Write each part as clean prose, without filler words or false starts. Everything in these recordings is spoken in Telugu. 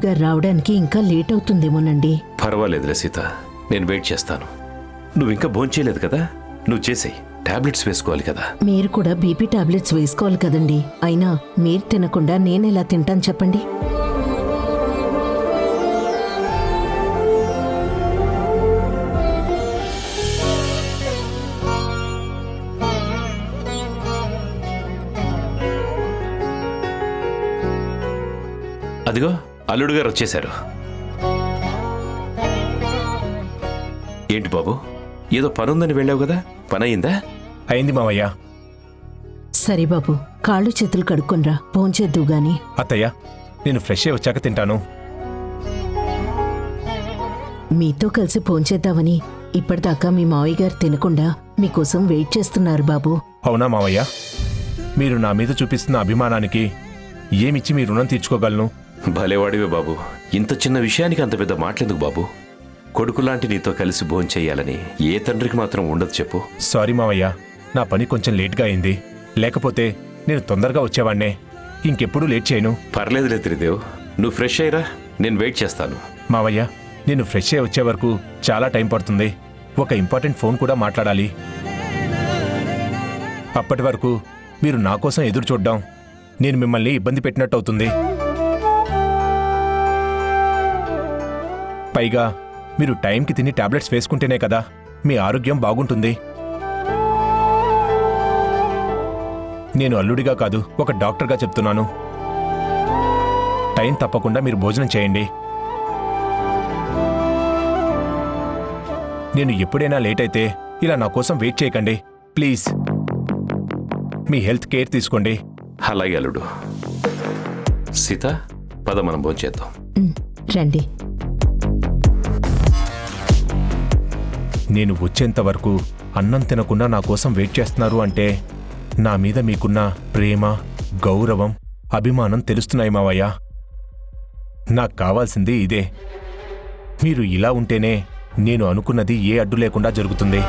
అల్లుడు గారు రావడానికి ఇంకా లేట్ అవుతుందేమోనండి. పర్వాలేదులే సీత, నేను వెయిట్ చేస్తాను. నువ్వు ఇంకా భోంచేయలేదు కదా, నువ్వు చేసేయి. టాబ్లెట్స్ వేసుకోవాలి కదా. మీరు కూడా బీపీ టాబ్లెట్స్ వేసుకోవాలి కదండి. అయినా మీరు తినకుండా నేనెలా తింటాను చెప్పండి. అదిగో అల్లుడు గారు వచ్చేశారు. ఏంటి బాబు, ఏదో పనుందని వెళ్ళావు కదా, పని అయిందా? అయింది మావయ్య. సరే బాబు, కాళ్ళు చేతులు కడుక్కొనిరా, భోంచేద్దు గాని. అత్తయ్య, నేను ఫ్రెష్ అయ్యి వచ్చాక తింటాను. మీతో కలిసి భోంచేద్దామని ఇప్పటిదాకా మీ మావయ్య గారు తినకుండా మీకోసం వెయిట్ చేస్తున్నారు బాబు. అవునా మావయ్య? మీరు నా మీద చూపిస్తున్న అభిమానానికి ఏమిచ్చి మీ రుణం తీర్చుకోగలను? భలేవాడివే బాబు, ఇంత చిన్న విషయానికి అంత పెద్ద మాటలెందుకు బాబు? కొడుకులాంటి నీతో కలిసి భోంచెయ్యాలని ఏ తండ్రికి మాత్రం ఉండదు చెప్పు. సారీ మావయ్య, నా పని కొంచెం లేట్గా అయింది. లేకపోతే నేను తొందరగా వచ్చేవాణ్ణే. ఇంకెప్పుడు లేట్ చేయను. పర్లేదులే త్రిదేవ్, నువ్వు ఫ్రెష్ అయ్యిరా, నేను వెయిట్ చేస్తాను. మావయ్య, నేను ఫ్రెష్ అయ్యి వచ్చే వరకు చాలా టైం పడుతుంది. ఒక ఇంపార్టెంట్ ఫోన్ కూడా మాట్లాడాలి. అప్పటి వరకు మీరు నా కోసం ఎదురు చూడ్డాం నేను మిమ్మల్ని ఇబ్బంది పెట్టినట్టు అవుతుంది. పైగా మీరు టైంకి తిని టాబ్లెట్స్ వేసుకుంటేనే కదా మీ ఆరోగ్యం బాగుంటుంది. నేను అల్లుడిగా కాదు, ఒక డాక్టర్గా చెప్తున్నాను. టైం తప్పకుండా మీరు భోజనం చేయండి. నేను ఎప్పుడైనా లేట్ అయితే ఇలా నా కోసం వెయిట్ చేయకండి ప్లీజ్. మీ హెల్త్ కేర్ తీసుకోండి. అలాగే అల్లుడు. సీత, పద మనం భోంచేద్దాం. రండి. నేను వచ్చేంత వరకు అన్నం తినకుండా నా కోసం వెయిట్ చేస్తున్నారు అంటే నా మీద మీకున్న ప్రేమ, గౌరవం, అభిమానం తెలుస్తున్నాయి మావయ్య. నాకు కావాల్సింది ఇదే. మీరు ఇలా ఉంటేనే నేను అనుకున్నది ఏ అడ్డు లేకుండా జరుగుతుంది.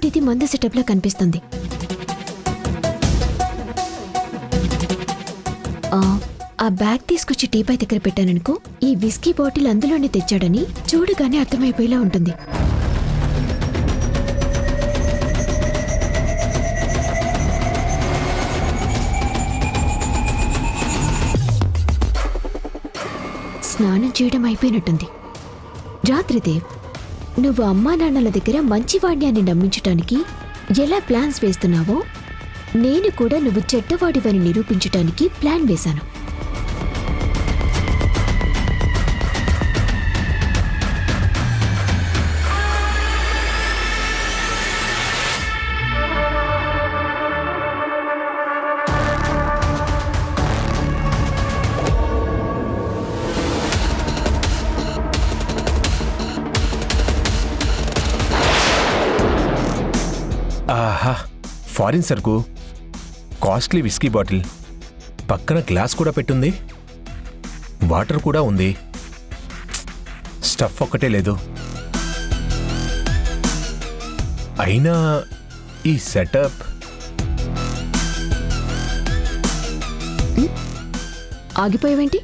ఇది మందు సెటప్లా కనిపిస్తుంది. ఆ బ్యాగ్ తీసుకొచ్చి టీపై దగ్గర పెట్టాననుకో, ఈ విస్కీ బాటిల్ అందులోనే తెచ్చాడని చూడగానే అర్థమైపోయేలా ఉంటుంది. స్నానం చేయడం అయిపోయినట్టుంది. రాత్రిదేవ్, నువ్వు అమ్మా నాన్నల దగ్గర మంచివాణ్ణి అని నమ్మించటానికి ఎలా ప్లాన్స్ వేస్తున్నావో నేను కూడా నువ్వు చెడ్డవాడివని నిరూపించటానికి ప్లాన్ వేశాను. ఆహా, ఫారిన్ సరుకు, కాస్ట్లీ విస్కీ బాటిల్, పక్కన గ్లాస్ కూడా పెట్టుంది, వాటర్ కూడా ఉంది. స్టఫ్ ఒక్కటే లేదు. అయినా ఈ సెటప్ ఆగిపోయావేంటి?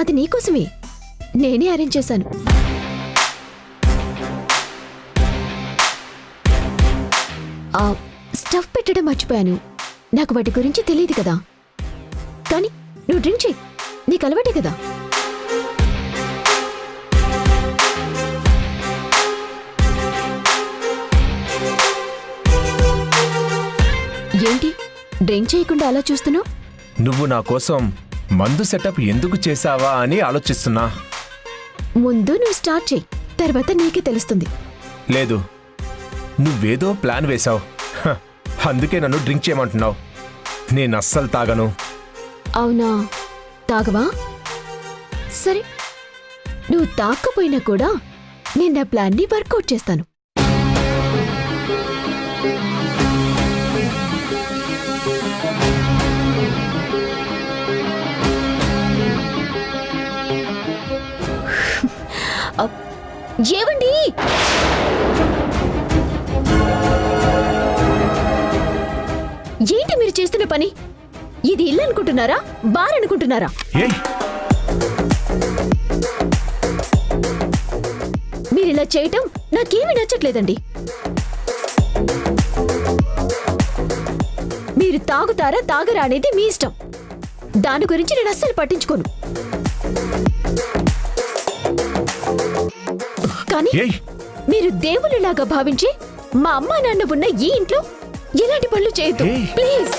అది నీకోసమే, నేనే అరేంజ్ చేశాను. స్టఫ్ పెట్టడం మర్చిపోయాను. నాకు వాటి గురించి తెలియదు కదా. కానీ నువ్వు డ్రింక్ చేయి, నీకు అలవాటే కదా. ఏంటి డ్రింక్ చేయకుండా అలా చూస్తున్నావు? నువ్వు నా కోసం మందు సెటప్ ఎందుకు చేశావా అని ఆలోచిస్తున్నా. ముందు నువ్వు స్టార్ట్ చేయి, తర్వాత నీకే తెలుస్తుంది. లేదు, నువ్వేదో ప్లాన్ వేశావు, అందుకే నన్ను డ్రింక్ చేయమంటున్నావు. నేను అస్సలు తాగను. అవునా, తాగవా? సరే, నువ్వు తాక్కపోయినా కూడా నేను నా ప్లాన్ని వర్కౌట్ చేస్తాను. ఏవండి, ఏంటి మీరు చేస్తున్న పని? ఇది ఇల్లు అనుకుంటున్నారా, బార్ అనుకుంటున్నారా? ఏయ్, మీరిలా చేయటం నాకేమీ నచ్చట్లేదండి. మీరు తాగుతారా తాగరా అనేది మీ ఇష్టం. దాని గురించి నేను అస్సలు పట్టించుకోను. కానీ ఏయ్, మీరు దేవుళ్ళలాగా భావించి మా అమ్మా నాన్న ఉన్న ఈ ఇంట్లో ఎలాంటి పనులు చేయొద్దు ఏయ్. ప్లీజ్.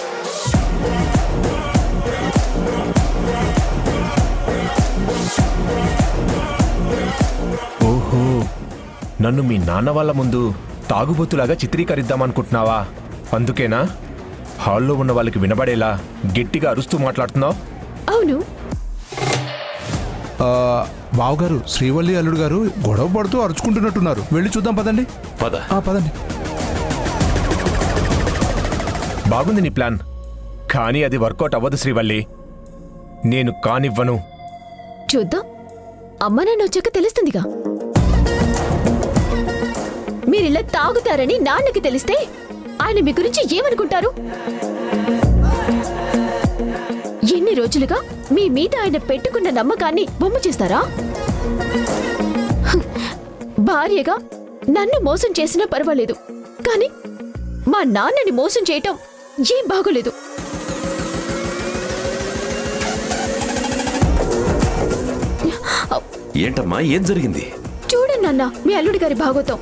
ఓహో, నన్ను మీ నాన్న వాళ్ళ ముందు తాగుబోతులాగా చిత్రీకరిద్దామనుకుంటున్నావా? అందుకేనా హాల్లో ఉన్న వాళ్ళకి వినబడేలా గట్టిగా అరుస్తూ మాట్లాడుతున్నావు? అవును, బావగారు, శ్రీవల్లి అల్లుడు గారు గొడవ పడుతూ అరుచుకుంటున్నట్టున్నారు. వెళ్ళి చూద్దాం పదండి. పద. పదండి. బాగుంది నీ ప్లాన్, కానీ అది వర్కౌట్ అవ్వదు శ్రీవల్లి. నేను కానివ్వను. చూద్దాం, అమ్మ నాన్న వచ్చాక తెలుస్తుందిగా. మీరిలా తాగుతారని నాన్నకి తెలిస్తే ఆయన మీ గురించి ఏమనుకుంటారు? ఎన్ని రోజులుగా మీ మీద ఆయన పెట్టుకున్న నమ్మకాన్ని బొమ్మ చేస్తారా? భార్యగా నన్ను మోసం చేసినా పర్వాలేదు, కానీ మా నాన్నని మోసం చేయటం ఏం బాగోలేదు. ఏంటమ్మా, ఏం జరిగింది? చూడండి నాన్న, మీ అల్లుడి గారి భాగోతం.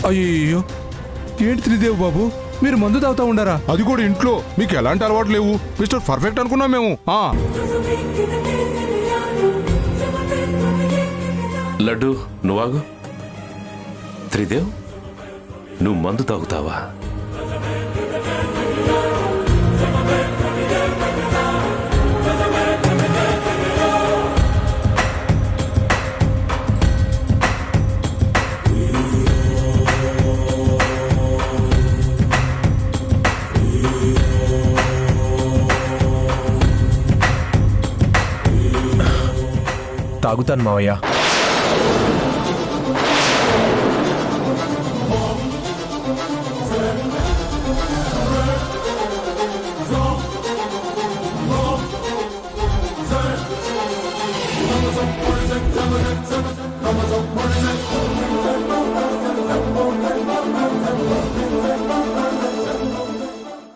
అయ్యో, ఏంటి త్రిదేవ్ బాబు, మీరు మందు తాగుతా ఉండారా? అది కూడా ఇంట్లో. మీకు ఎలాంటి అలవాటు లేవు. మిస్టర్ పర్ఫెక్ట్ అనుకున్నాం మేము. లడ్డు, నువ్వాగు. త్రిదేవ్, నువ్వు మందు తాగుతావా? తాగుతాను మావయ్య.